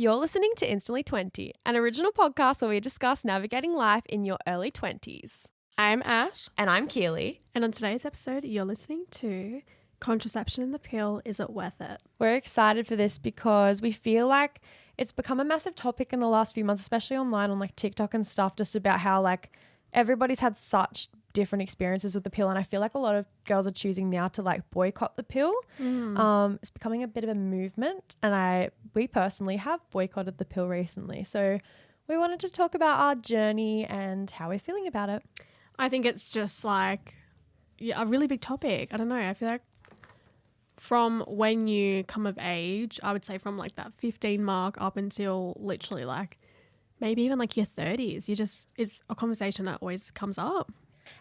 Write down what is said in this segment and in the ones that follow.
You're listening to Instantly 20, an original podcast where we discuss navigating life in your early 20s. I'm Ash. And I'm Keely. And on today's episode, you're listening to Contraception and the Pill, Is It Worth It? We're excited for this because we feel like it's become a massive topic in the last few months, especially online on like TikTok and stuff, just about how like everybody's had such different experiences with the pill, and I feel like a lot of girls are choosing now to like boycott the pill. It's becoming a bit of a movement, and we personally have boycotted the pill recently, so we wanted to talk about our journey and how we're feeling about it. I think it's just like a really big topic. I don't know. I feel like from when you come of age, I would say from like that 15 mark up until literally like maybe even like your 30s, it's a conversation that always comes up.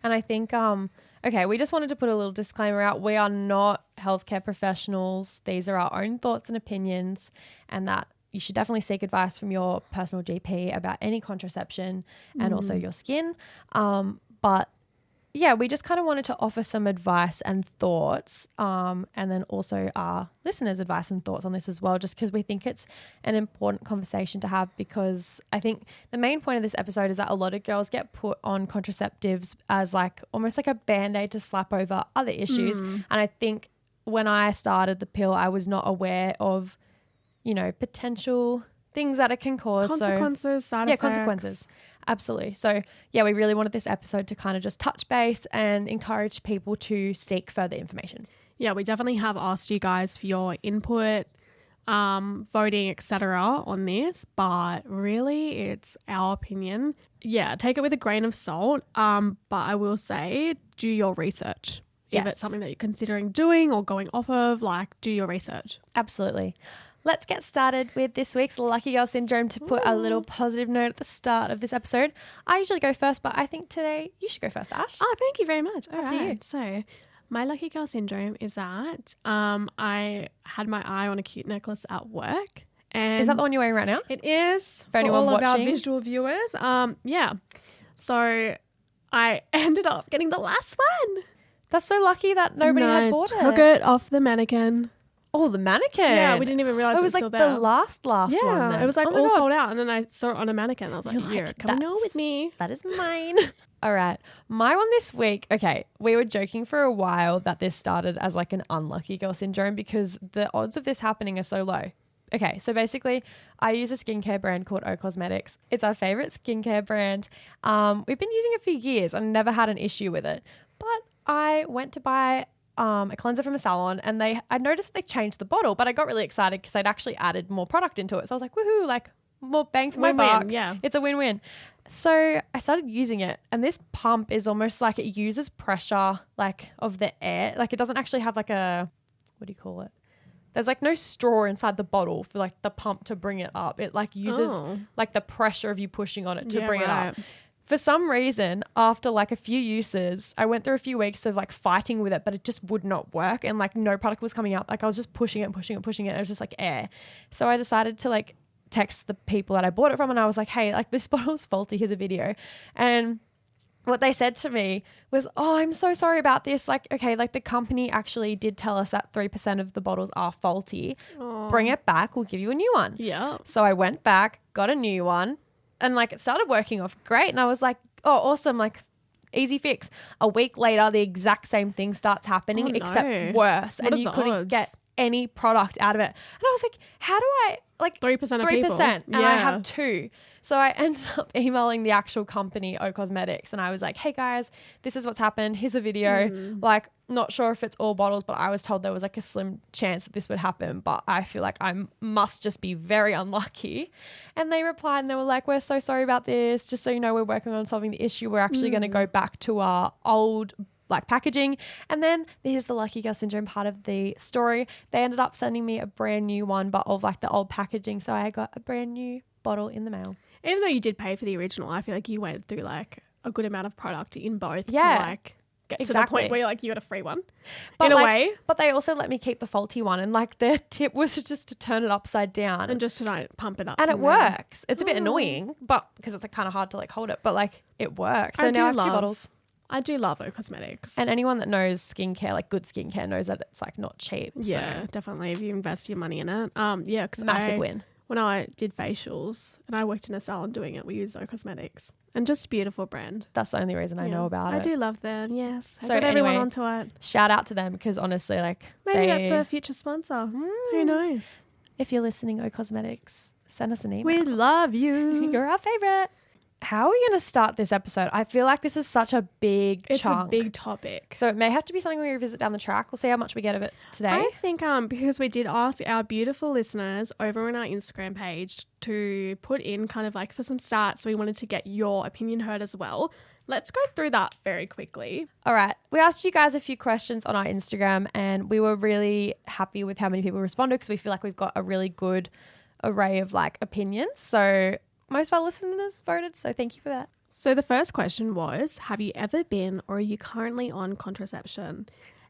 And I think, we just wanted to put a little disclaimer out. We are not healthcare professionals. These are our own thoughts and opinions, and that you should definitely seek advice from your personal GP about any contraception and also your skin. But yeah, we just kind of wanted to offer some advice and thoughts, and then also our listeners' advice and thoughts on this as well, just because we think it's an important conversation to have, because I think the main point of this episode is that a lot of girls get put on contraceptives as like almost like a Band-Aid to slap over other issues. And I think when I started the pill, I was not aware of, potential things that it can cause. Consequences, side effects. Consequences. Absolutely. So yeah, we really wanted this episode to kind of just touch base and encourage people to seek further information. Yeah, we definitely have asked you guys for your input, voting, etc. on this, but really it's our opinion. Yeah, take it with a grain of salt. But I will say, do your research. Yes. If it's something that you're considering doing or going off of, like, do your research. Absolutely. Let's get started with this week's Lucky Girl Syndrome to put a little positive note at the start of this episode. I usually go first, but I think today you should go first, Ash. Oh, thank you very much. All After you. So my Lucky Girl Syndrome is that I had my eye on a cute necklace at work. And is that the one you're wearing right now? It is. For anyone all watching? of our visual viewers. Yeah. So I ended up getting the last one. That's so lucky that nobody had bought it. Took it off the mannequin. Oh, the mannequin. Yeah, we didn't even realize it was like still there. the last one. Yeah, then. it was like Oh my all God. sold out, and then I saw it on a mannequin. I was like, "You're coming on with me." That is mine. All right. My one this week. Okay. We were joking for a while that this started as like an unlucky girl syndrome because the odds of this happening are so low. Okay. So basically I use a skincare brand called O Cosmetics. It's our favorite skincare brand. We've been using it for years and never had an issue with it. But I went to buy a cleanser from a salon, and I noticed that they changed the bottle, but I got really excited because I'd actually added more product into it. So I was like, woohoo, like more bang for my buck. Yeah. It's a win-win. So I started using it, and this pump is almost like it uses pressure like of the air. Like it doesn't actually have like a, what do you call it? There's like no straw inside the bottle for like the pump to bring it up. It like uses like the pressure of you pushing on it to bring it up. For some reason, after like a few uses, I went through a few weeks of like fighting with it, but it just would not work. And like no product was coming up. Like I was just pushing it and pushing it and pushing it. It was just like air. So I decided to like text the people that I bought it from, and I was like, hey, like this bottle's faulty. Here's a video. And what they said to me was, oh, I'm so sorry about this. Like, okay, like the company actually did tell us that 3% of the bottles are faulty. Bring it back. We'll give you a new one. Yeah. So I went back, got a new one. And like it started working off great. And I was like, oh, awesome. Like easy fix. A week later, the exact same thing starts happening, except worse. What and you couldn't get any product out of it. And I was like, how do I like 3% of people? 3%. And I have 2. So I ended up emailing the actual company, O Cosmetics, and I was like, hey guys, this is what's happened. Here's a video. Like, not sure if it's all bottles, but I was told there was like a slim chance that this would happen, but I feel like I must just be very unlucky. And they replied and they were like, we're so sorry about this. Just so you know, we're working on solving the issue. We're actually going to go back to our old like packaging. And then here's the lucky girl syndrome part of the story. They ended up sending me a brand new one, but of like the old packaging. So I got a brand new bottle in the mail. Even though you did pay for the original, I feel like you went through like a good amount of product in both to like get to the point where you're like, you got a free one. But in a way. But they also let me keep the faulty one, and like their tip was just to turn it upside down and just to like pump it up. And it works. It's a bit annoying, but because it's like kind of hard to like hold it, but like it works. So now I have 2 bottles. I do love O Cosmetics. And anyone that knows skincare, like good skincare, knows that it's like not cheap. Yeah, so. definitely. If you invest your money in it. Yeah. Massive win. when I did facials and I worked in a salon doing it, we used Zoe Cosmetics. And just beautiful brand. That's the only reason I know about it. I do love them, yes. I So got everyone anyway, onto it. Shout out to them because honestly, like Maybe that's a future sponsor. Who knows? If you're listening, O Cosmetics, send us an email. We love you. You're our favorite. How are we going to start this episode? I feel like this is such a big chunk. It's a big topic. So it may have to be something we revisit down the track. We'll see how much we get of it today. I think because we did ask our beautiful listeners over on our Instagram page to put in kind of like for some stats, we wanted to get your opinion heard as well. Let's go through that very quickly. All right. We asked you guys a few questions on our Instagram and we were really happy with how many people responded because we feel like we've got a really good array of like opinions. So most of our listeners voted, so thank you for that. So the first question was, have you ever been or are you currently on contraception?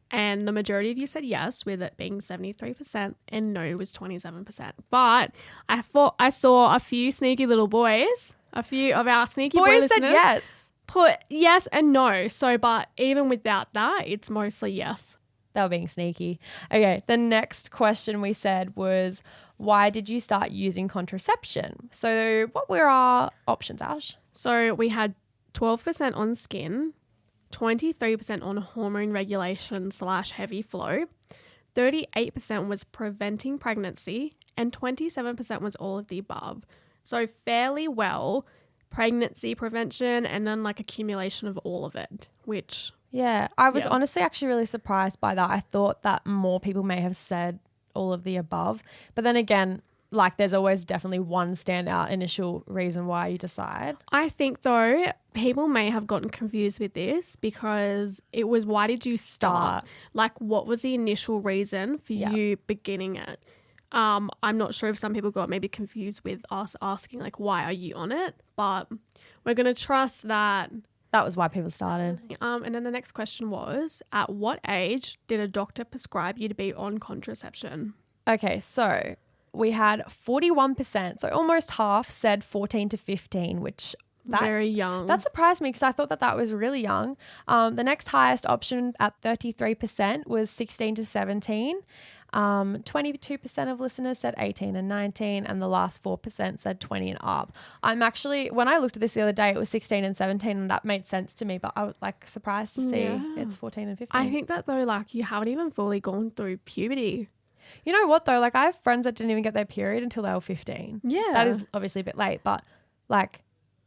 And the majority of you said yes, with it being 73%, and no was 27%. But I saw a few sneaky little boys, a few of our sneaky boy listeners said yes. Put yes and no. So, but even without that, it's mostly yes. They were being sneaky. Okay, the next question we said was, why did you start using contraception? So what were our options, Ash? So we had 12% on skin, 23% on hormone regulation / heavy flow, 38% was preventing pregnancy, and 27% was all of the above. So fairly well pregnancy prevention and then like accumulation of all of it, which... Yeah, I was honestly actually really surprised by that. I thought that more people may have said all of the above. But then again, like there's always definitely one standout initial reason why you decide. I think though, people may have gotten confused with this because it was, why did you start? Like what was the initial reason for you beginning it? I'm not sure if some people got maybe confused with us asking like, why are you on it? But we're going to trust that. That was why people started. And then the next question was, at what age did a doctor prescribe you to be on contraception? Okay, so we had 41%, so almost half said 14 to 15, which... very young. That surprised me because I thought that was really young. The next highest option at 33% was 16 to 17. 22% of listeners said 18 and 19, and the last 4% said 20 and up. I'm actually, when I looked at this the other day, it was 16 and 17, and that made sense to me, but I was like surprised to see it's 14 and 15. I think that though, like you haven't even fully gone through puberty. You know what though? Like I have friends that didn't even get their period until they were 15. Yeah. That is obviously a bit late, but like,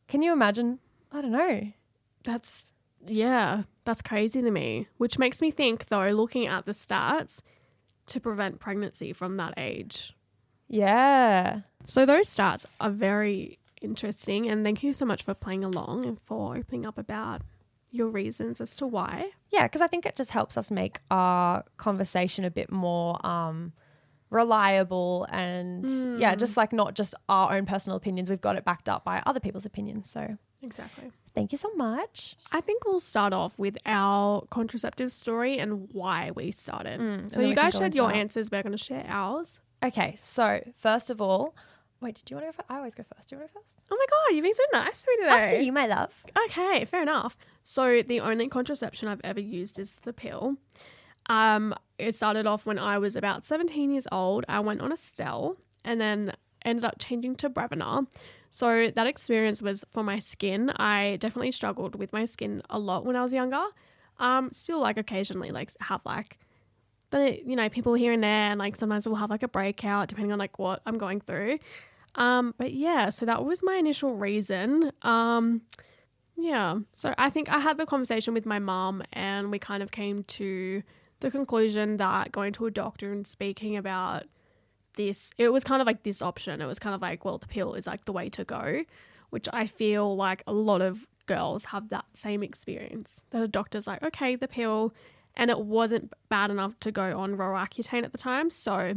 can you imagine? I don't know. That's crazy to me, which makes me think though, looking at the stats, to prevent pregnancy from that age. Yeah. So those stats are very interesting, and thank you so much for playing along and for opening up about your reasons as to why. Yeah, because I think it just helps us make our conversation a bit more reliable and just like not just our own personal opinions. We've got it backed up by other people's opinions. So exactly. Thank you so much. I think we'll start off with our contraceptive story and why we started. So you guys shared your answers. We're going to share ours. Okay. So first of all, wait, did you want to go first? I always go first. Do you want to go first? Oh my God, you've been so nice to me today. After you, my love. Okay, fair enough. So the only contraception I've ever used is the pill. It started off when I was about 17 years old. I went on Estelle and then ended up changing to Breviner. So that experience was for my skin. I definitely struggled with my skin a lot when I was younger. Still like occasionally like have like, but you know, people here and there, and like sometimes we'll have like a breakout depending on like what I'm going through. But yeah, so that was my initial reason. Yeah, so I think I had the conversation with my mom and we kind of came to the conclusion that going to a doctor and speaking about this, it was kind of like this option. It was kind of like, well, the pill is like the way to go, which I feel like a lot of girls have that same experience, that a doctor's like, okay, the pill, and it wasn't bad enough to go on Roaccutane at the time. So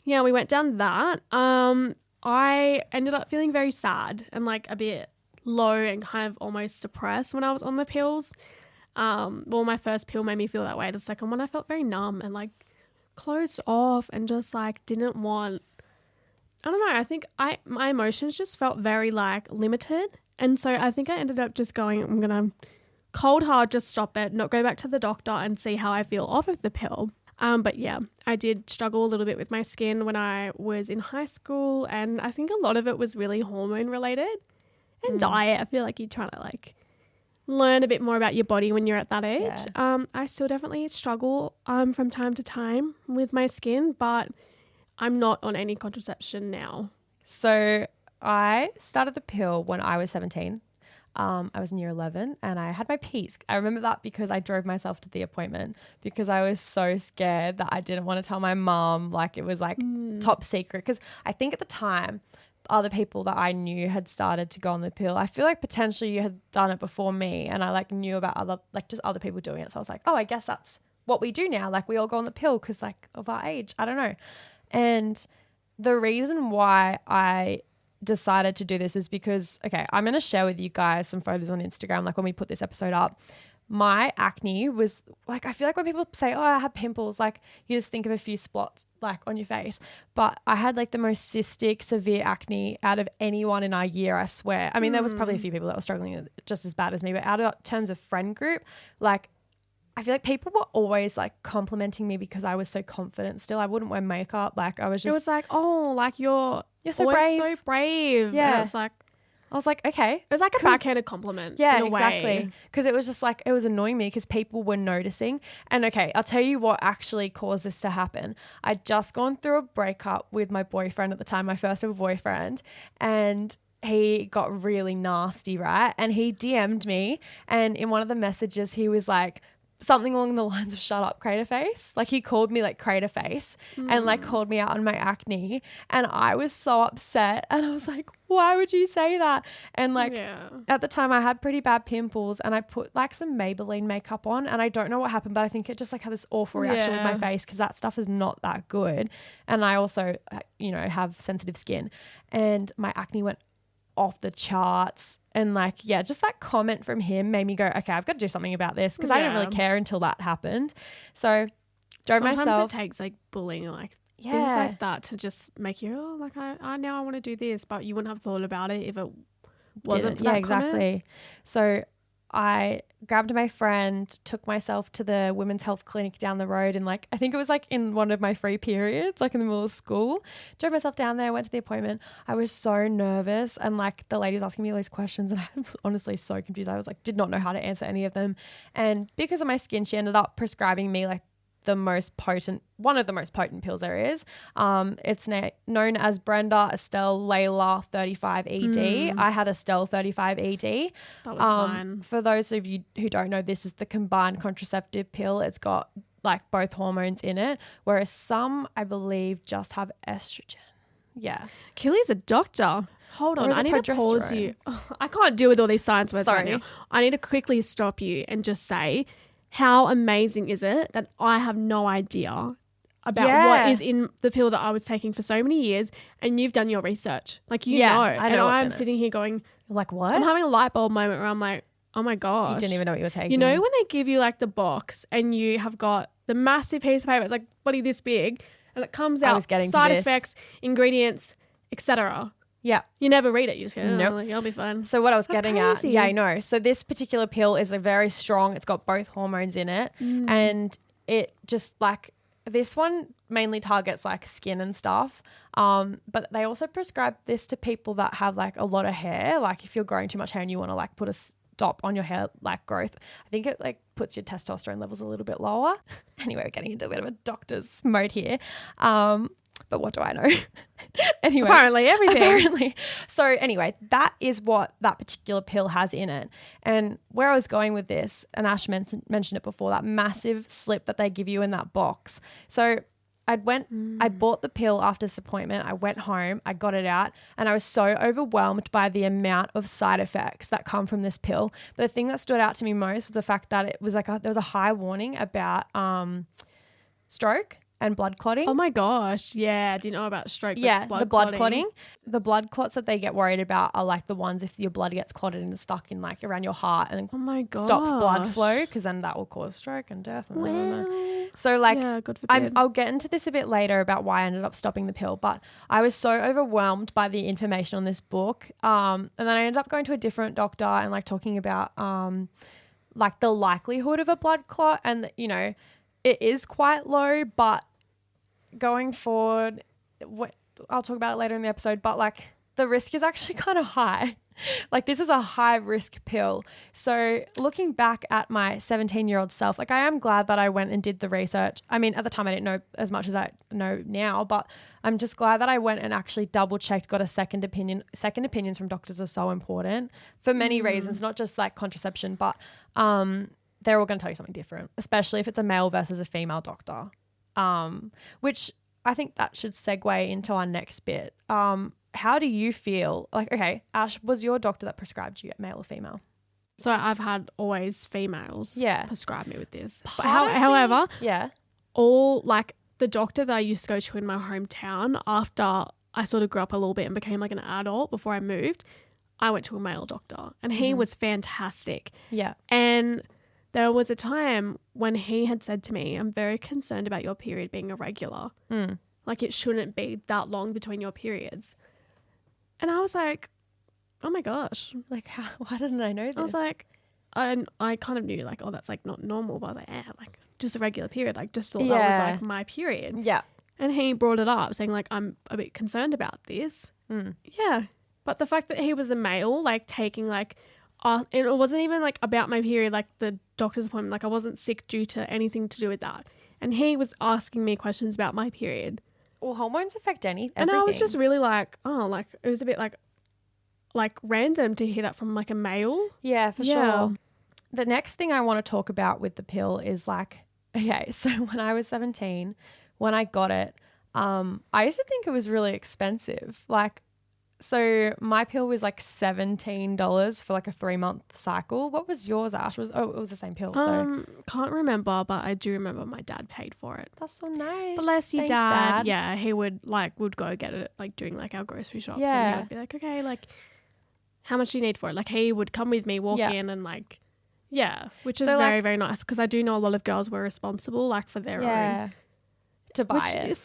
yeah, we went down that. I ended up feeling very sad and like a bit low and kind of almost depressed when I was on the pills. Well, my first pill made me feel that way. The second one, I felt very numb and like closed off and just like didn't want, I don't know, I think my emotions just felt very like limited. And so I think I ended up just going, I'm going to cold hard just stop it, not go back to the doctor and see how I feel off of the pill. But yeah, I did struggle a little bit with my skin when I was in high school, and I think a lot of it was really hormone related and diet. I feel like you're trying to like learn a bit more about your body when you're at that age. Yeah. I still definitely struggle from time to time with my skin, but I'm not on any contraception now. So I started the pill when I was 17. I was in year 11 and I had my P's. I remember that because I drove myself to the appointment because I was so scared that I didn't want to tell my mom. Like it was like top secret. Because I think at the time, other people that I knew had started to go on the pill. I feel like potentially you had done it before me and I like knew about other people doing it. So I was like, oh, I guess that's what we do now. Like we all go on the pill because like of our age. I don't know. And the reason why I decided to do this was because, okay, I'm going to share with you guys some photos on Instagram. Like when we put this episode up, my acne was like, I feel like when people say, oh, I have pimples, like you just think of a few spots like on your face. But I had like the most cystic, severe acne out of anyone in our year, I swear. I mean, there was probably a few people that were struggling just as bad as me, but out of terms of friend group, like I feel like people were always like complimenting me because I was so confident still. I wouldn't wear makeup. Like I was just. It was like, oh, like you're so always brave. so brave. Yeah. And it's like, I was like, okay. it was like a backhanded compliment. Yeah, in a exactly. way. Because it was just like, it was annoying me because people were noticing. And okay, I'll tell you what actually caused this to happen. I'd just gone through a breakup with my boyfriend at the time, my first ever boyfriend. And he got really nasty, right? And he DM'd me. And in one of the messages, he was like, something along the lines of shut up crater face. Like he called me like crater face and like called me out on my acne. And I was so upset and I was like, why would you say that? And like at the time I had pretty bad pimples and I put like some Maybelline makeup on and I don't know what happened, but I think it just like had this awful reaction with my face because that stuff is not that good. And I also, you know, have sensitive skin and my acne went off the charts. And like, yeah, just that comment from him made me go, okay, I've got to do something about this because I didn't really care until that happened. So Sometimes it takes like bullying, like things like that to just make you, oh, like I now I want to do this, but you wouldn't have thought about it if it wasn't for that exactly. comment. So I grabbed my friend, took myself to the women's health clinic down the road and like, I think it was like in one of my free periods, like in the middle of school, drove myself down there, went to the appointment. I was so nervous and like the lady was asking me all these questions and I was honestly so confused. I was like, did not know how to answer any of them. And because of my skin, she ended up prescribing me like one of the most potent pills there is. It's known as Brenda Estelle Layla 35 ED. I had Estelle 35 ED. That was fine. For those of you who don't know, this is the combined contraceptive pill. It's got like both hormones in it, whereas some, I believe, just have estrogen. Yeah. Keely's a doctor. Hold on, I need to pause you. I can't deal with all these science words right now. I need to quickly stop you and just say, how amazing is it that I have no idea about what is in the pill that I was taking for so many years and you've done your research. Like, you know. I know. And I'm sitting here going, like, what? I'm having a light bulb moment where I'm like, oh my gosh. You didn't even know what you were taking. You know when they give you like the box and you have got the massive piece of paper, it's like body this big and it comes out side effects, ingredients, etc. Yeah. You never read it. You just go, nope. Like, I'll be fine. So what I was getting at, yeah, I know. So this particular pill is a very strong, it's got both hormones in it. And it just like, this one mainly targets like skin and stuff. But they also prescribe this to people that have like a lot of hair. Like if you're growing too much hair and you want to like put a stop on your hair like growth, I think it like puts your testosterone levels a little bit lower. Anyway, we're getting into a bit of a doctor's mode here. But what do I know? Anyway. Apparently everything. So anyway, that is what that particular pill has in it. And where I was going with this, and Ash mentioned it before, that massive slip that they give you in that box. So I bought the pill after this appointment. I went home, I got it out, and I was so overwhelmed by the amount of side effects that come from this pill. But the thing that stood out to me most was the fact that it was like there was a high warning about stroke and blood clotting. Oh my gosh. Yeah. I didn't know about stroke. Yeah. The blood clotting. The blood clots that they get worried about are like the ones if your blood gets clotted and is stuck in like around your heart and oh my gosh, stops blood flow because then that will cause stroke and death. And well, so like, yeah, God forbid. I'll get into this a bit later about why I ended up stopping the pill, but I was so overwhelmed by the information on this book. And then I ended up going to a different doctor and like talking about like the likelihood of a blood clot and, you know, it is quite low, but going forward, I'll talk about it later in the episode, but like the risk is actually kind of high. Like this is a high risk pill. So looking back at my 17-year-old self, like I am glad that I went and did the research. I mean, at the time I didn't know as much as I know now, but I'm just glad that I went and actually double checked, got a second opinion. Second opinions from doctors are so important for many reasons, not just like contraception, but they're all going to tell you something different, especially if it's a male versus a female doctor, which I think that should segue into our next bit. How do you feel? Like, okay, Ash, was your doctor that prescribed you male or female? So I've had always females prescribe me with this. But however, all like the doctor that I used to go to in my hometown, after I sort of grew up a little bit and became like an adult before I moved, I went to a male doctor and he was fantastic. Yeah. And there was a time when he had said to me, I'm very concerned about your period being irregular. Like it shouldn't be that long between your periods. And I was like, oh my gosh. Like, why didn't I know this? I was like, I kind of knew like, oh, that's like not normal. But I was like, just a regular period. Like just thought that was like my period. Yeah. And he brought it up saying like, I'm a bit concerned about this. Yeah. But the fact that he was a male, like taking like, and it wasn't even like about my period, like the doctor's appointment. Like I wasn't sick due to anything to do with that. And he was asking me questions about my period. Well, hormones affect everything. And I was just really like, oh, like it was a bit like random to hear that from like a male. Yeah, for sure. The next thing I want to talk about with the pill is like, okay, so when I was 17, when I got it, I used to think it was really expensive. Like, so my pill was like $17 for like a 3-month cycle. What was yours, Ash? It was the same pill. So can't remember, but I do remember my dad paid for it. That's so nice. Bless you, Thanks, Dad. Yeah, he would go get it like during like our grocery shops. Yeah. And he would be like, okay, like how much do you need for it? Like he would come with me, walk in and like, which is very, very nice because I do know a lot of girls were responsible like for their own. To buy it.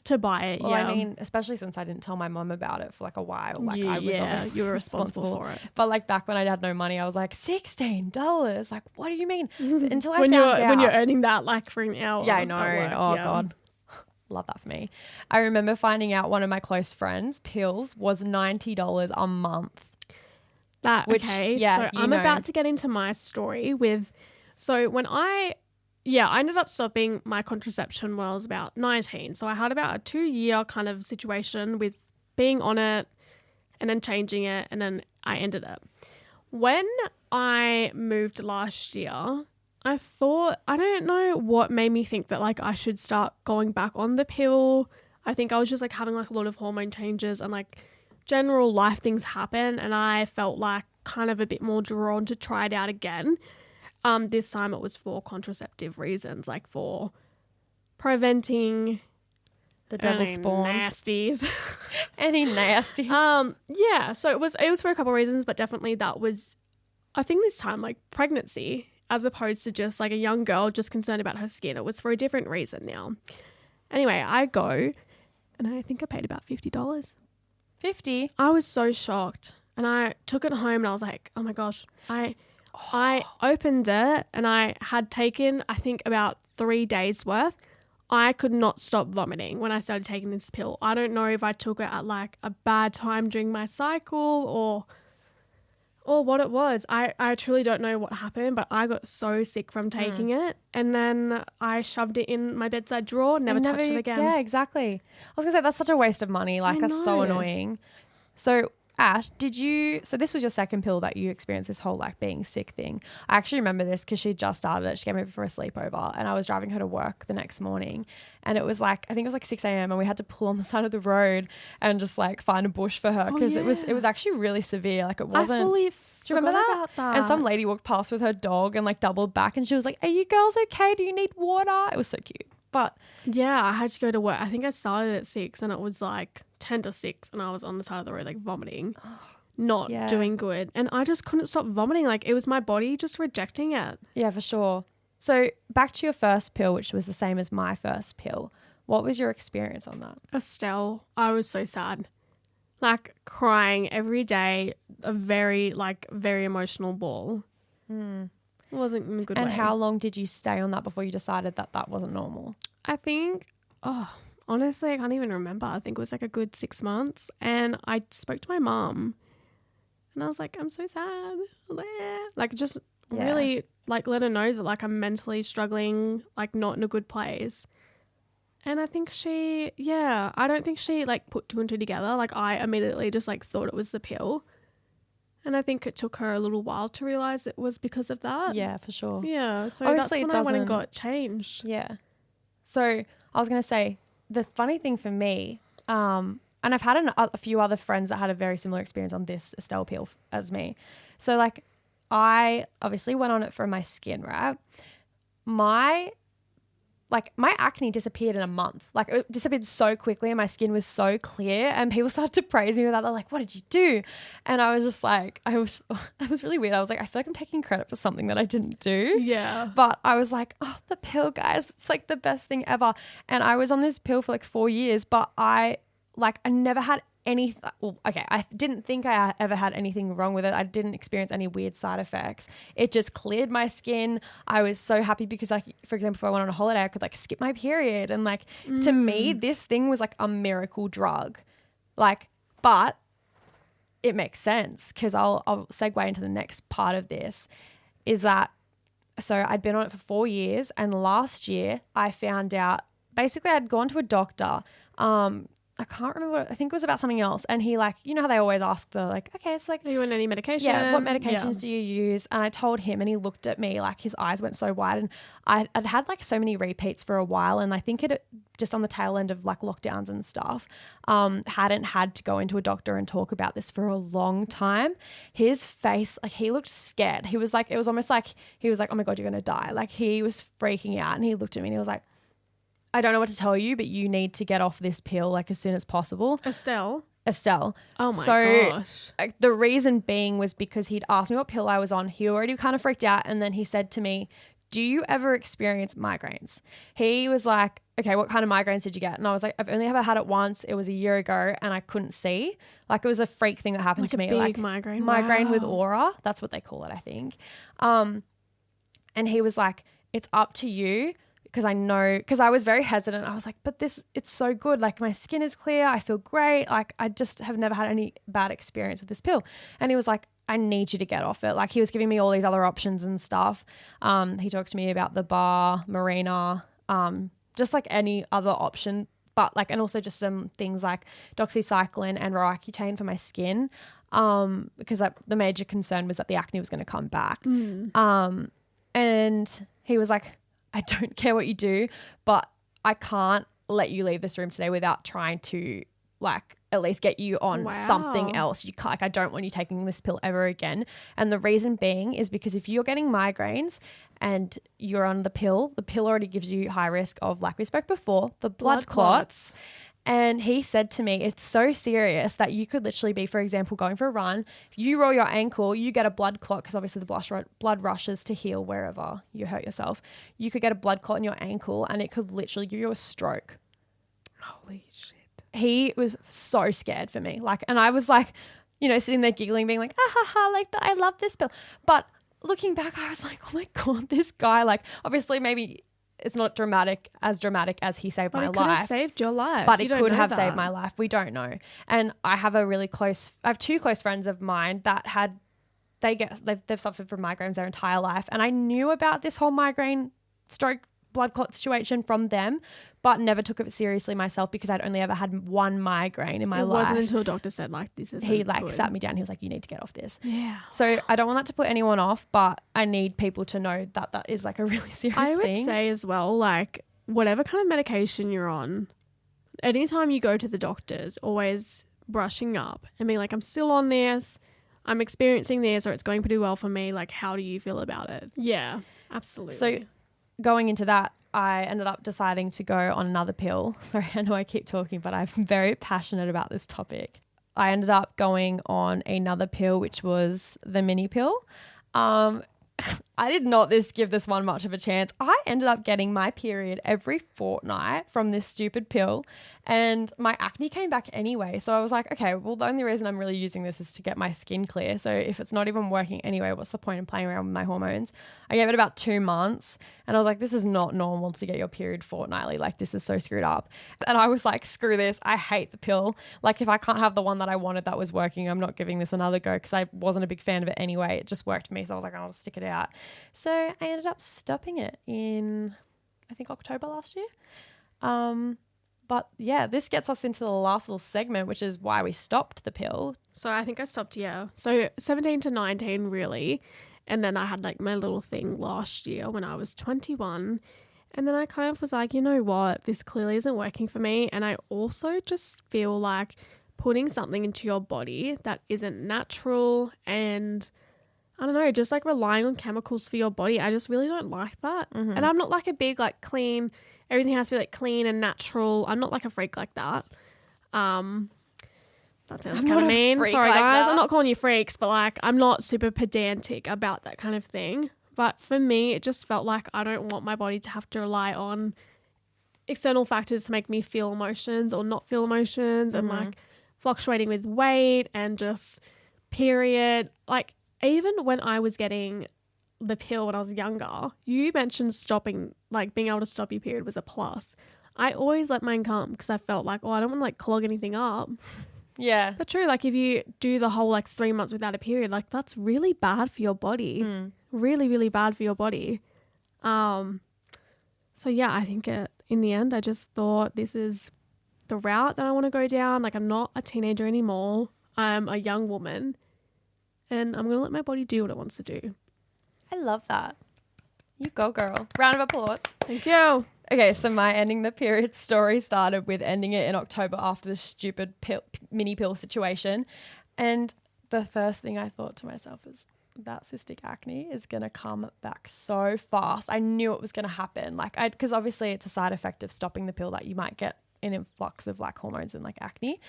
To buy it, well, I mean, especially since I didn't tell my mum about it for like a while. Like I was obviously you were responsible for it. But like back when I had no money, I was like, $16? Like, what do you mean? Until I when found you're earning that like for an hour. Yeah, I know. God. Love that for me. I remember finding out one of my close friends' pills was $90 a month. So I'm about to get into my story with, so when I ended up stopping my contraception when I was about 19. So I had about a 2-year kind of situation with being on it and then changing it and then I ended it. When I moved last year, I thought, I don't know what made me think that like I should start going back on the pill. I think I was just like having like a lot of hormone changes and like general life things happen and I felt like kind of a bit more drawn to try it out again. This time it was for contraceptive reasons, like for preventing the devil spawn nasties. Any nasties. So it was for a couple of reasons, but definitely that was, I think this time like pregnancy as opposed to just like a young girl just concerned about her skin. It was for a different reason now. Anyway, I go and I think I paid about $50. 50? I was so shocked and I took it home and I was like, oh my gosh, I opened it and I had taken, I think, about 3 days worth. I could not stop vomiting when I started taking this pill. I don't know if I took it at like a bad time during my cycle or what it was. I truly don't know what happened, but I got so sick from taking it. And then I shoved it in my bedside drawer, never touched it again. Yeah, exactly. I was going to say, that's such a waste of money. Like, that's so annoying. So Ash, so this was your second pill that you experienced this whole like being sick thing. I actually remember this because she just started it. She came over for a sleepover and I was driving her to work the next morning and it was like, I think it was like 6 a.m. and we had to pull on the side of the road and just like find a bush for her because it was actually really severe. Like it wasn't. Do you remember that? About that? And some lady walked past with her dog and like doubled back and she was like, are you girls okay? Do you need water? It was so cute. But yeah, I had to go to work. I think I started at 6 and it was like 10 to 6 and I was on the side of the road like vomiting, not doing good. And I just couldn't stop vomiting. Like it was my body just rejecting it. Yeah, for sure. So back to your first pill, which was the same as my first pill. What was your experience on that? Estelle, I was so sad. Like crying every day, a very emotional ball. wasn't in a good And way. how long did you stay on that before you decided that that wasn't normal? I think, honestly, I can't even remember. I think it was like a good 6 months. And I spoke to my mum and I was like, I'm so sad. Like, just really, like, let her know that, like, I'm mentally struggling, like, not in a good place. And I think I don't think she, like, put two and two together. Like, I immediately just, like, thought it was the pill. And I think it took her a little while to realise it was because of that. Yeah, for sure. Yeah. So Obviously, that's when I went and got changed. Yeah. So I was going to say, the funny thing for me, and I've had a few other friends that had a very similar experience on this Estelle pill as me. So, like, I obviously went on it for my skin, right? My acne disappeared in a month. Like, it disappeared so quickly and my skin was so clear, and people started to praise me with that. They're like, what did you do? And I was just like, it was really weird. I was like, I feel like I'm taking credit for something that I didn't do. Yeah. But I was like, oh, the pill, guys, it's like the best thing ever. And I was on this pill for like 4 years, but I never had I didn't think I ever had anything wrong with it. I didn't experience any weird side effects. It just cleared my skin. I was so happy because, like, for example, if I went on a holiday, I could like skip my period. And like, to me, this thing was like a miracle drug. Like, but it makes sense because I'll segue into the next part of this is that, so I'd been on it for 4 years, and last year I found out, basically I'd gone to a doctor, I can't remember. I think it was about something else. And he, like, you know how they always ask the, like, okay, so like, Are you on any medication? Yeah, what medications do you use? And I told him, and he looked at me like his eyes went so wide. And I'd had like so many repeats for a while. And I think it just on the tail end of like lockdowns and stuff, hadn't had to go into a doctor and talk about this for a long time. His face, like, he looked scared. He was like, it was almost like he was like, oh my God, you're going to die. Like, he was freaking out, and he looked at me and he was like, I don't know what to tell you, but you need to get off this pill like as soon as possible. Estelle. Oh my gosh. The reason being was because he'd asked me what pill I was on. He already kind of freaked out. And then he said to me, do you ever experience migraines? He was like, okay, what kind of migraines did you get? And I was like, I've only ever had it once. It was a year ago and I couldn't see. Like, it was a freak thing that happened Like to me. Big Like migraine. Migraine with Wow. aura. That's what they call it, I think. And he was like, it's up to you. Because I know, because I was very hesitant. I was like, but it's so good. Like, my skin is clear. I feel great. Like, I just have never had any bad experience with this pill. And he was like, I need you to get off it. Like, he was giving me all these other options and stuff. He talked to me about the bar, marina, just like any other option. But like, and also just some things like doxycycline and Roaccutane for my skin. Because the major concern was that the acne was going to come back. And he was like, I don't care what you do, but I can't let you leave this room today without trying to, like, at least get you on something else. You can't, like, I don't want you taking this pill ever again. And the reason being is because if you're getting migraines and you're on the pill already gives you high risk of, like we spoke before, the blood clots. And he said to me, it's so serious that you could literally be, for example, going for a run. If you roll your ankle, you get a blood clot because obviously the blood rushes to heal wherever you hurt yourself. You could get a blood clot in your ankle and it could literally give you a stroke. Holy shit. He was so scared for me. Like, and I was like, you know, sitting there giggling, being like, ah, ha, ha, like, but I love this pill. But looking back, I was like, oh my God, this guy, like, obviously maybe it's not dramatic as he saved my life. But it could have saved your life. But it could have saved my life. We don't know. And I have two close friends of mine that they've suffered from migraines their entire life. And I knew about this whole migraine stroke blood clot situation from them, but never took it seriously myself because I'd only ever had one migraine in my life. It wasn't until a doctor said, like, this is He like sat me down. He was like, you need to get off this. Yeah. So I don't want that to put anyone off, but I need people to know that that is like a really serious thing. I would say as well, like, whatever kind of medication you're on, anytime you go to the doctors, always brushing up and being like, I'm still on this, I'm experiencing this, or it's going pretty well for me. Like, how do you feel about it? Yeah, absolutely. So going into that, I ended up deciding to go on another pill. Sorry, I know I keep talking, but I'm very passionate about this topic. I ended up going on another pill, which was the mini pill. I did not give this one much of a chance. I ended up getting my period every fortnight from this stupid pill, and my acne came back anyway. So I was like, okay, well, the only reason I'm really using this is to get my skin clear. So if it's not even working anyway, what's the point in playing around with my hormones? I gave it about 2 months, and I was like, this is not normal to get your period fortnightly. Like, this is so screwed up. And I was like, screw this. I hate the pill. Like, if I can't have the one that I wanted that was working, I'm not giving this another go, because I wasn't a big fan of it anyway. It just worked for me. So I was like, I'll stick it out. So I ended up stopping it in, I think, October last year. But yeah, this gets us into the last little segment, which is why we stopped the pill. So I think I stopped, so 17 to 19 really. And then I had like my little thing last year when I was 21. And then I kind of was like, you know what, this clearly isn't working for me. And I also just feel like putting something into your body that isn't natural and I don't know, just like relying on chemicals for your body. I just really don't like that. Mm-hmm. And I'm not like a big like clean, everything has to be like clean and natural. I'm not like a freak like that. That sounds kind of mean. Sorry, like guys. That. I'm not calling you freaks, but like I'm not super pedantic about that kind of thing. But for me, it just felt like I don't want my body to have to rely on external factors to make me feel emotions or not feel emotions and like fluctuating with weight and just period. Like even when I was getting the pill when I was younger, you mentioned stopping, like being able to stop your period was a plus. I always let mine come because I felt like, I don't want to like clog anything up. Yeah. But true, like if you do the whole like 3 months without a period, like that's really bad for your body. Really, really bad for your body. So yeah, I think in the end, I just thought this is the route that I want to go down. Like I'm not a teenager anymore. I'm a young woman and I'm going to let my body do what it wants to do. I love that. You go, girl. Round of applause. Thank you. Okay, so my ending the period story started with ending it in October after the stupid mini pill situation. And the first thing I thought to myself is that cystic acne is going to come back so fast. I knew it was going to happen. Because obviously it's a side effect of stopping the pill that you might get an influx of like hormones and like acne.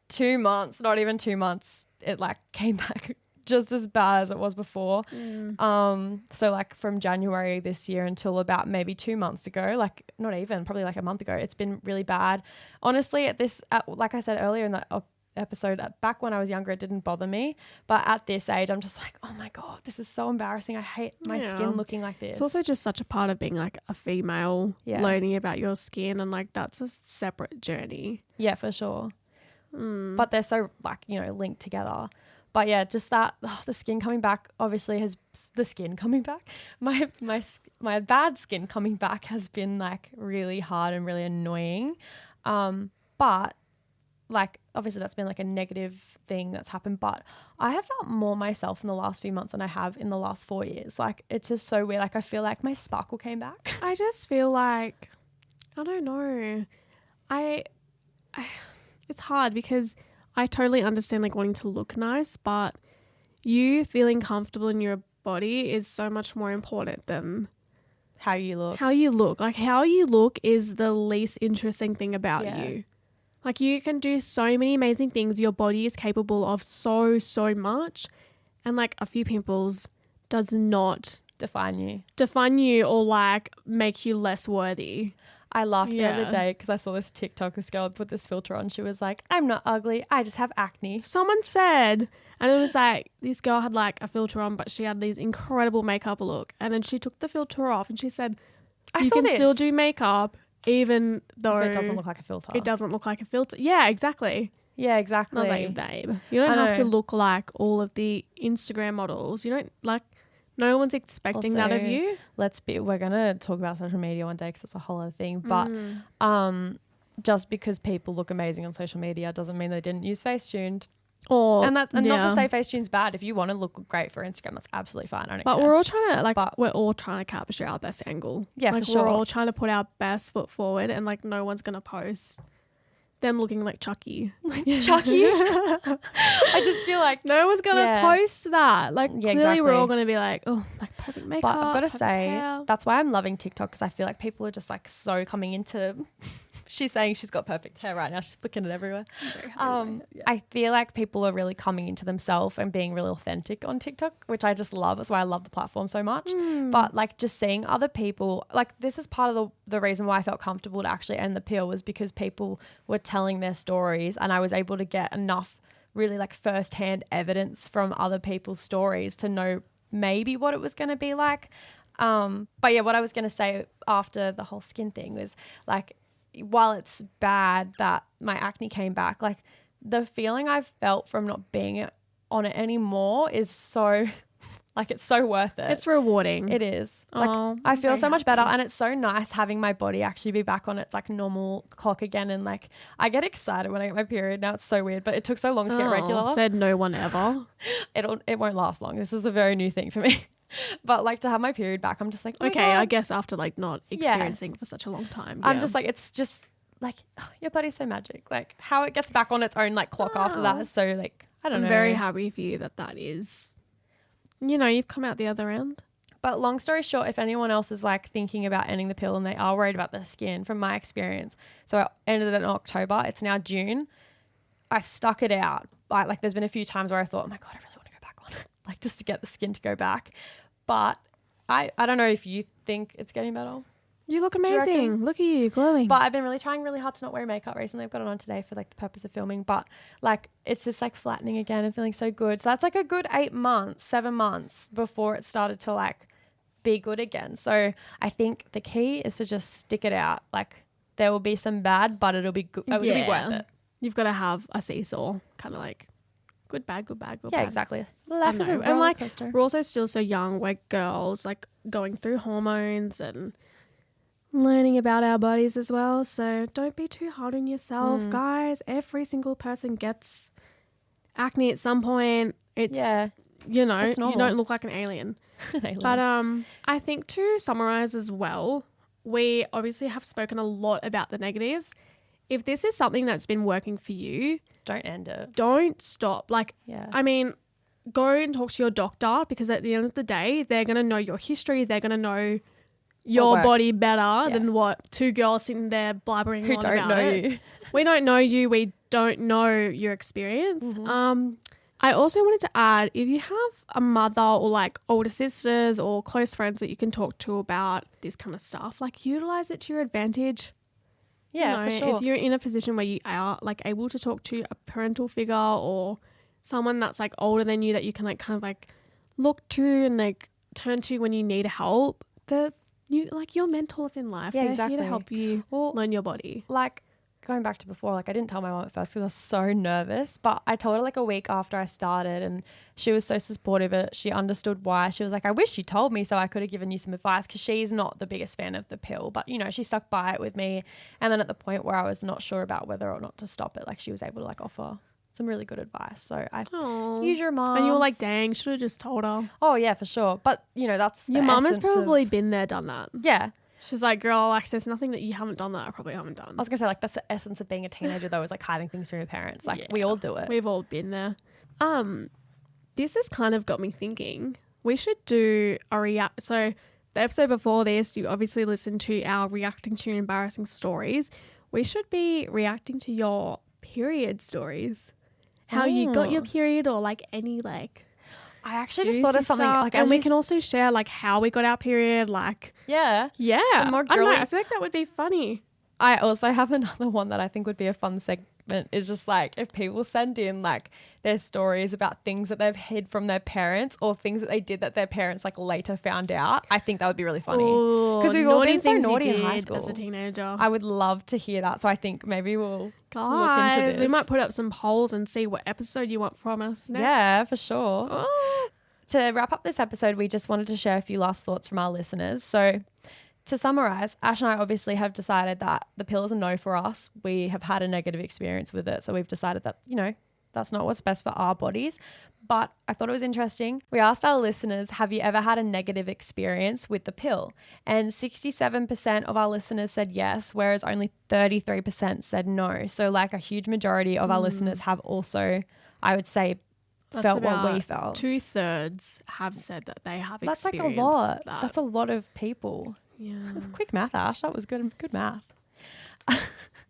2 months, not even 2 months, it like came back just as bad as it was before. So like from January this year until about maybe 2 months ago, like not even, probably like a month ago, it's been really bad. Honestly, like I said earlier in that episode, back when I was younger, it didn't bother me. But at this age, I'm just like, oh my God, this is so embarrassing. I hate my skin looking like this. It's also just such a part of being like a female, learning about your skin, and like that's a separate journey. Yeah, for sure. But they're so like, linked together. But yeah, just that the skin coming back obviously has the skin coming back. My bad skin coming back has been like really hard and really annoying. But like obviously that's been like a negative thing that's happened. But I have felt more myself in the last few months than I have in the last 4 years. Like it's just so weird. Like I feel like my sparkle came back. I just feel like, I don't know. It's hard because I totally understand like wanting to look nice, but you feeling comfortable in your body is so much more important than how you look. Like how you look is the least interesting thing about you. Like you can do so many amazing things. Your body is capable of so much. And like a few pimples does not define you or like make you less worthy. I laughed the other day because I saw this TikTok. This girl put this filter on. She was like, I'm not ugly. I just have acne. Someone said, and it was like, this girl had like a filter on, but she had these incredible makeup look. And then she took the filter off and she said, you can still do makeup even though it doesn't look like a filter. It doesn't look like a filter. Yeah, exactly. Yeah, exactly. And I was like, babe, you don't have to look like all of the Instagram models. You don't like, no one's expecting that of you. We're going to talk about social media one day because it's a whole other thing. But just because people look amazing on social media doesn't mean they didn't use Facetuned. Not to say Facetune's bad. If you want to look great for Instagram, that's absolutely fine. I don't care. We're all trying to capture our best angle. Yeah, like, for sure. We're all trying to put our best foot forward, and like no one's going to post them looking like Chucky. Chucky? I just feel like no one's going to post that. Like clearly exactly. We're all going to be like, oh, like perfect makeup. But I've got to say, that's why I'm loving TikTok, because I feel like people are just like so coming into She's saying she's got perfect hair right now. She's flicking it everywhere. Yeah. I feel like people are really coming into themselves and being really authentic on TikTok, which I just love. That's why I love the platform so much. But like just seeing other people, like this is part of the reason why I felt comfortable to actually end the pill, was because people were telling their stories and I was able to get enough really like firsthand evidence from other people's stories to know maybe what it was going to be like. But yeah, what I was going to say after the whole skin thing was like, while it's bad that my acne came back, like the feeling I've felt from not being on it anymore is so like, it's so worth it. It's rewarding. It is. Like I feel so much better, and it's so nice having my body actually be back on its like normal clock again. And like I get excited when I get my period. Now it's so weird, but it took so long to get regular. Said no one ever. It won't last long. This is a very new thing for me. But like to have my period back, I'm just like, oh okay, God. I guess after like not experiencing it for such a long time. I'm just like, it's just like, oh, your body's so magic. Like how it gets back on its own like clock after that is so like, I don't know. I'm very happy for you that is, you know, you've come out the other end. But long story short, if anyone else is like thinking about ending the pill and they are worried about their skin, from my experience, so I ended it in October. It's now June. I stuck it out. Like there's been a few times where I thought, oh my God, I really want to go back on it. Like just to get the skin to go back. But I don't know if you think it's getting better. You look amazing. Look at you, glowing. But I've been really trying really hard to not wear makeup recently. I've got it on today for like the purpose of filming. But like it's just like flattening again and feeling so good. So that's like a good 7 months before it started to like be good again. So I think the key is to just stick it out. Like there will be some bad, but it'll be good. It'll be worth it. You've got to have a seesaw, kind of like good bad, good bad, good bad. Yeah, exactly. Life is a roller and like coaster. we're also still so young. We're girls, like going through hormones and learning about our bodies as well. So don't be too hard on yourself, guys. Every single person gets acne at some point. It's you know, you don't look like an alien. But I think to summarize as well, we obviously have spoken a lot about the negatives. If this is something that's been working for you, don't end it. Don't stop. Like, I mean, go and talk to your doctor, because at the end of the day, they're going to know your history. They're going to know your body better than what two girls sitting there blabbering who on don't about know it. you. We don't know you. We don't know your experience. I also wanted to add, if you have a mother or like older sisters or close friends that you can talk to about this kind of stuff, like utilize it to your advantage. Yeah, you know, for sure. If you're in a position where you are like able to talk to a parental figure or someone that's like older than you that you can like kind of like look to and like turn to when you need help, you like your mentors in life. Yeah, They're exactly. here to help you learn your body. Like going back to before, like I didn't tell my mom at first because I was so nervous, but I told her like a week after I started and she was so supportive of it. She understood why. She was like, I wish you told me so I could have given you some advice, because she's not the biggest fan of the pill, but you know, she stuck by it with me. And then at the point where I was not sure about whether or not to stop it, like she was able to like offer some really good advice. So I use your mom. And you were like, dang, should have just told her. Oh yeah, for sure. But you know, that's your mom has probably been there, done that. Yeah. She's like, girl, like there's nothing that you haven't done that I probably haven't done. I was going to say, like, that's the essence of being a teenager, though, is like hiding things from your parents. Like, we all do it. We've all been there. This has kind of got me thinking we should do a So the episode before this, you obviously listened to our reacting to your embarrassing stories. We should be reacting to your period stories. How you got your period, or like any like... I actually just thought of something like, and we can also share like how we got our period, like yeah. Some more girly. I don't know, I feel like that would be funny. I also have another one that I think would be a fun segment, is just like if people send in like their stories about things that they've hid from their parents or things that they did that their parents like later found out. I think that would be really funny, because we've all been so naughty in high school as a teenager. I would love to hear that, so I think maybe we'll look into this. We might put up some polls and see what episode you want from us next. Yeah, for sure. To wrap up this episode, we just wanted to share a few last thoughts from our listeners. So to summarize, Ash and I obviously have decided that the pill is a no for us. We have had a negative experience with it. So we've decided that, you know, that's not what's best for our bodies. But I thought it was interesting. We asked our listeners, have you ever had a negative experience with the pill? And 67% of our listeners said yes, whereas only 33% said no. So like a huge majority of our listeners have also, I would say, felt what we felt. 2/3 have said that they have experienced. That's like a lot. That's a lot of people. Yeah. Quick math, Ash. That was good math.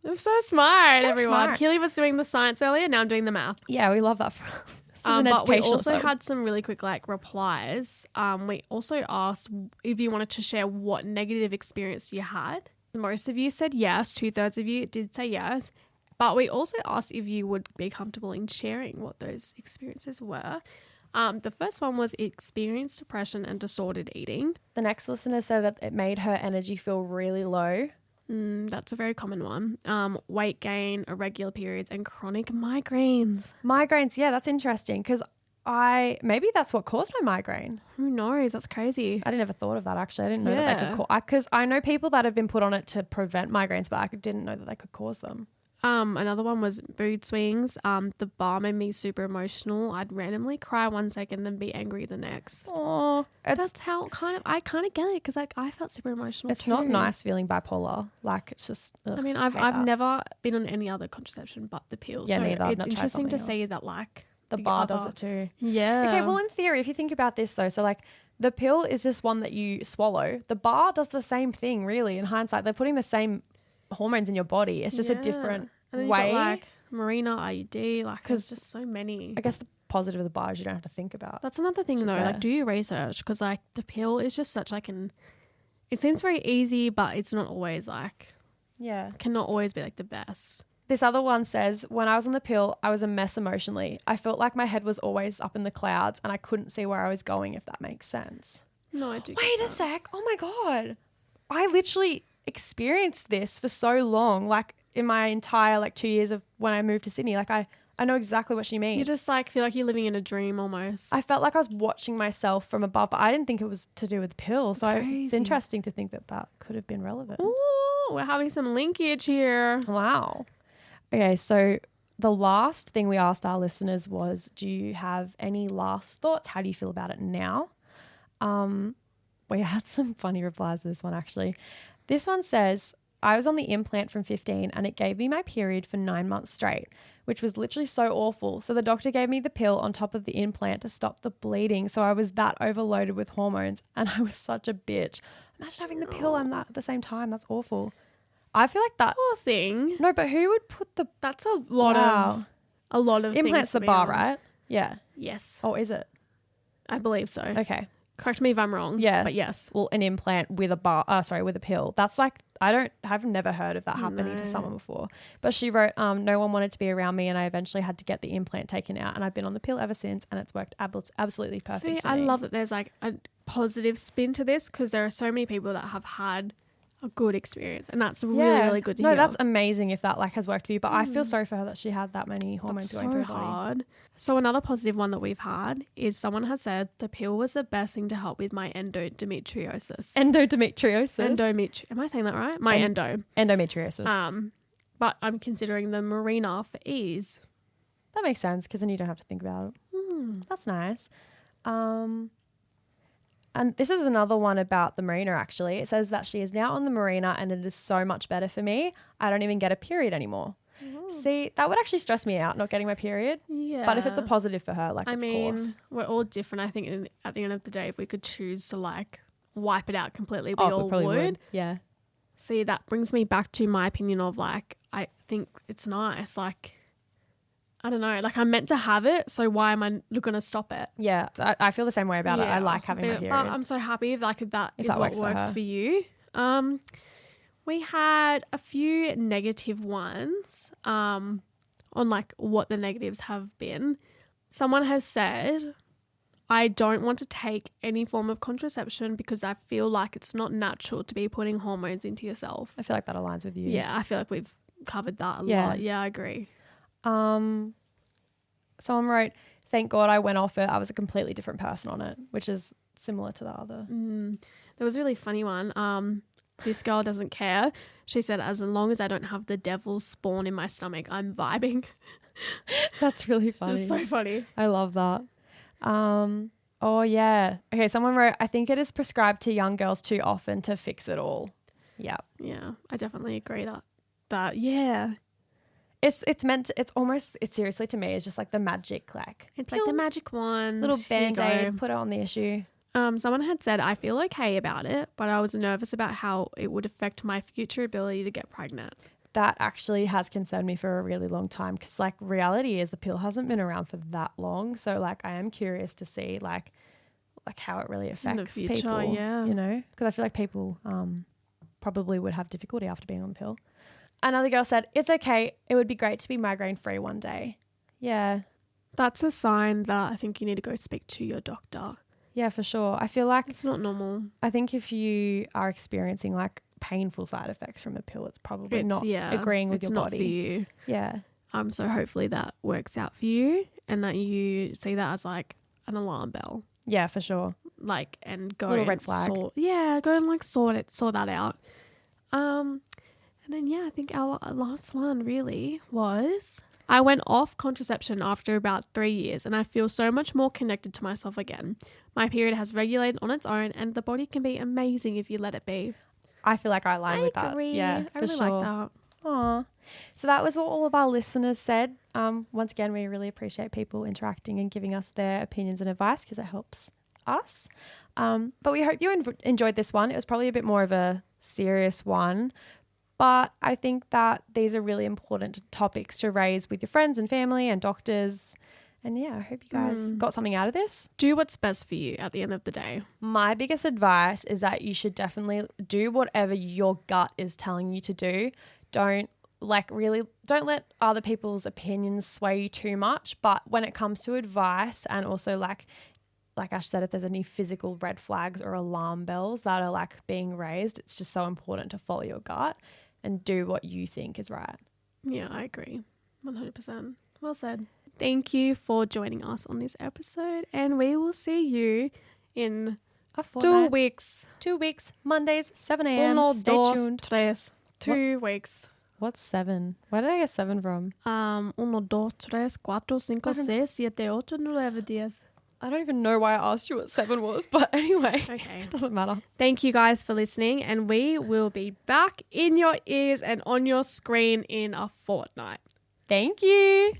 I'm so smart, So everyone. smart. Keely was doing the science earlier. Now I'm doing the math. Yeah, we love that for us. This is an But we educational also episode. had some really quick replies. We also asked if you wanted to share what negative experience you had. Most of you said yes. 2/3 of you did say yes. But we also asked if you would be comfortable in sharing what those experiences were. The first one was experienced depression and disordered eating. The next listener said that it made her energy feel really low. That's a very common one. Weight gain, irregular periods, and chronic migraines. Migraines, yeah, that's interesting because maybe that's what caused my migraine. Who knows? That's crazy. I never thought of that actually. I didn't know that they could cause, because I know people that have been put on it to prevent migraines, but I didn't know that they could cause them. Another one was mood swings. The bar made me super emotional. I'd randomly cry one second, then be angry the next. Oh, That's how I kind of get it because I felt super emotional. it's too. not nice feeling bipolar. Like it's just. Ugh, I mean, I've never been on any other contraception but the pill. Yeah, so neither. I've it's not tried interesting to something see else. that like the bar does it too. Yeah. Okay, well, in theory, if you think about this though, so like the pill is just one that you swallow. The bar does the same thing, really. In hindsight, they're putting the same hormones in your body. It's just a different and then way. you've got, like Marina IUD, like there's just so many. I guess the positive of the bar is you don't have to think about. That's another thing Which is though. fair. Like, do your research because like the pill is just such like it seems very easy, but it's not always like Yeah. cannot always be like the best. This other one says, when I was on the pill, I was a mess emotionally. I felt like my head was always up in the clouds and I couldn't see where I was going, if that makes sense. No, I do. Wait a sec. Oh my God. I literally experienced this for so long. Like in my entire 2 years of when I moved to Sydney, like I know exactly what she means. You just like feel like you're living in a dream almost. I felt like I was watching myself from above, but I didn't think it was to do with pills. So That's it's crazy. interesting to think that could have been relevant. Ooh, we're having some linkage here. Wow. Okay, so the last thing we asked our listeners was, do you have any last thoughts? How do you feel about it now? We had some funny replies to this one, actually. This one says, I was on the implant from 15 and it gave me my period for 9 months straight, which was literally so awful. So the doctor gave me the pill on top of the implant to stop the bleeding. So I was that overloaded with hormones and I was such a bitch. Imagine having the pill and that at the same time. That's awful. I feel like that. Poor thing. No, but who would put the That's a lot of implants things the to be bar, on. right? Yeah. Yes, Oh, is it? I believe so. Okay. Correct me if I'm wrong. Yeah. but yes. Well, an implant with with a pill. That's like, I've never heard of that happening to someone before. But she wrote, no one wanted to be around me and I eventually had to get the implant taken out and I've been on the pill ever since and it's worked absolutely perfect See, for I me. love that there's like a positive spin to this because there are so many people that have had a good experience and that's really good to hear. No, that's amazing if that has worked for you. But I feel sorry for her that she had that many hormones That's going through so her body. hard. So another positive one that we've had is someone has said the pill was the best thing to help with my endometriosis. Endometriosis. Am I saying that right? My Endometriosis. But I'm considering the Marina for ease. That makes sense because then you don't have to think about it. That's nice. And this is another one about the Marina, actually. It says that she is now on the Marina and it is so much better for me. I don't even get a period anymore. See, that would actually stress me out, not getting my period. Yeah. But if it's a positive for her, of mean, course. we're all different. I think at the end of the day, if we could choose to wipe it out completely, we We all probably would. Yeah. See, that brings me back to my opinion of I think it's nice. I don't know. I'm meant to have it, so why am I going to stop it? Yeah, I feel the same way about it. I like having my But period. I'm so happy if that If is that what works for works her. for you. We had a few negative ones on what the negatives have been. Someone has said, I don't want to take any form of contraception because I feel like it's not natural to be putting hormones into yourself. I feel like that aligns with you. Yeah, I feel like we've covered that a Yeah. lot. Yeah, I agree. Someone wrote, thank God I went off it. I was a completely different person on it, which is similar to the other. There was a really funny one. This girl doesn't care. She said, as long as I don't have the devil's spawn in my stomach, I'm vibing. That's really funny. It's so funny. I love that. Oh, yeah. Okay, someone wrote, I think it is prescribed to young girls too often to fix it all. Yeah. Yeah, I definitely agree that yeah. It's meant to, it's seriously to me, it's just like the magic, It's like the magic wand. little Here you band-aid, go. put it on the issue. Someone had said, I feel okay about it, but I was nervous about how it would affect my future ability to get pregnant. that actually has concerned me for a really long time because like reality is the pill hasn't been around for that long. So like I am curious to see like how it really affects future, people, yeah. you know, because I feel like people probably would have difficulty after being on the pill. Another girl said, it's okay. It would be great to be migraine free one day. Yeah. That's a sign that I think you need to go speak to your doctor. Yeah, for sure. I feel like It's not normal. I think if you are experiencing like painful side effects from a pill, it's probably not agreeing with your body. It's not for you. Yeah. So hopefully that works out for you and that you see that as like an alarm bell. Yeah, for sure. Like, and go Little and red flag. go and like sort that out. And then I think our last one really was I went off contraception after about 3 years and I feel so much more connected to myself again. My period has regulated on its own and the body can be amazing if you let it be. I feel like I align with agree. that. Yeah, I for really sure. like that. Aw. So that was what all of our listeners said. Once again, we really appreciate people interacting and giving us their opinions and advice because it helps us. But we hope you enjoyed this one. It was probably a bit more of a serious one. But I think that these are really important topics to raise with your friends and family and doctors. And I hope you guys got something out of this. Do what's best for you at the end of the day. My biggest advice is that you should definitely do whatever your gut is telling you to do. Don't let other people's opinions sway you too much. But when it comes to advice and also like Ash said, if there's any physical red flags or alarm bells that are like being raised, it's just so important to follow your gut and do what you think is right. Yeah, I agree. 100%. Well said. Thank you for joining us on this episode and we will see you in A fortnight. 2 weeks. 2 weeks, Mondays, 7 a.m. Uno, Stay dos, tuned. tres. 2 weeks. What's 7? Where did I get 7 from? 1, 2, 3, 4, 5, 6, 7, 8, 9, 10. I don't even know why I asked you what 7 was, but anyway, Okay. doesn't matter. Thank you guys for listening and we will be back in your ears and on your screen in a fortnight. Thank you.